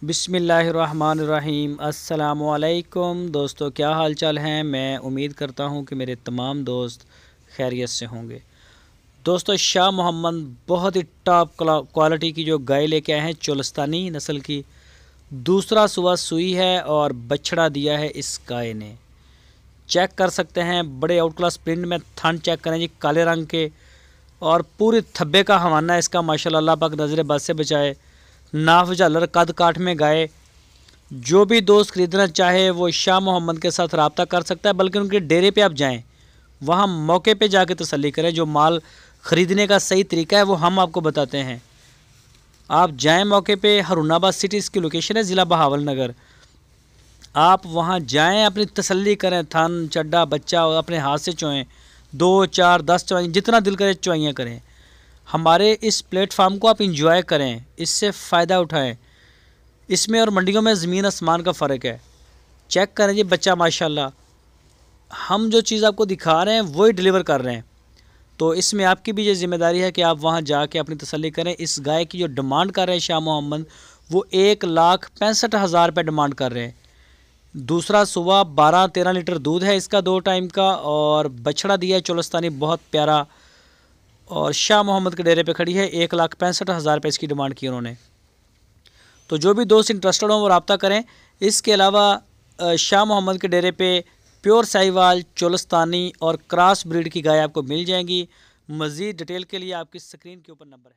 बिस्मिल्लाहिर्रहमानिर्रहीम। अस्सलामुअलैकुम दोस्तों, क्या हाल चाल हैं। मैं उम्मीद करता हूं कि मेरे तमाम दोस्त खैरियत से होंगे। दोस्तों, शाह मोहम्मद बहुत ही टॉप क्वालिटी की जो गाय लेके आए हैं, चोलस्तानी नस्ल की। दूसरा सुबह सुई है और बछड़ा दिया है इस गाय ने। चेक कर सकते हैं, बड़े आउट क्लास प्रिंट में थन चेक करें जी, काले रंग के। और पूरे थब्बे का हवाना है इसका, माशाल्लाह। अल्लाह पाक नज़र बद से बचाए। नाफ झालर कद काठ में गाय। जो भी दोस्त ख़रीदना चाहे वो शाह मोहम्मद के साथ रब्ता कर सकता है, बल्कि उनके डेरे पे आप जाएं, वहाँ मौके पे जाके तसल्ली करें। जो माल ख़रीदने का सही तरीका है वो हम आपको बताते हैं। आप जाएं मौके पे। हरुनाबाद सिटी इसकी लोकेशन है, ज़िला बहावल नगर। आप वहाँ जाएं, अपनी तसल्ली करें। थन चड्डा बच्चा अपने हाथ से चोएं, 2 4 10 चवाएँ, जितना दिल करे चवाइयाँ करें। हमारे इस प्लेटफार्म को आप इंजॉय करें, इससे फ़ायदा उठाएं। इसमें और मंडियों में ज़मीन आसमान का फ़र्क है। चेक करें जी बच्चा, माशाल्लाह। हम जो चीज़ आपको दिखा रहे हैं वही डिलीवर कर रहे हैं। तो इसमें आपकी भी ये ज़िम्मेदारी है कि आप वहाँ जाके अपनी तसल्ली करें। इस गाय की जो डिमांड कर रहे हैं शाह मोहम्मद, वो 1,65,000 रुपये डिमांड कर रहे हैं। दूसरा सुबह 12-13 लीटर दूध है इसका 2 टाइम का, और बछड़ा दिया है चोलस्तानी, बहुत प्यारा। और शाह मोहम्मद के डेरे पे खड़ी है। 1,65,000 रुपये इसकी डिमांड की उन्होंने। तो जो भी दोस्त इंटरेस्टेड हों वो रब्ता करें। इसके अलावा शाह मोहम्मद के डेरे पे प्योर साहिवाल, चोलस्तानी और क्रॉस ब्रीड की गाय आपको मिल जाएंगी। मज़ीद डिटेल के लिए आपकी स्क्रीन के ऊपर नंबर है।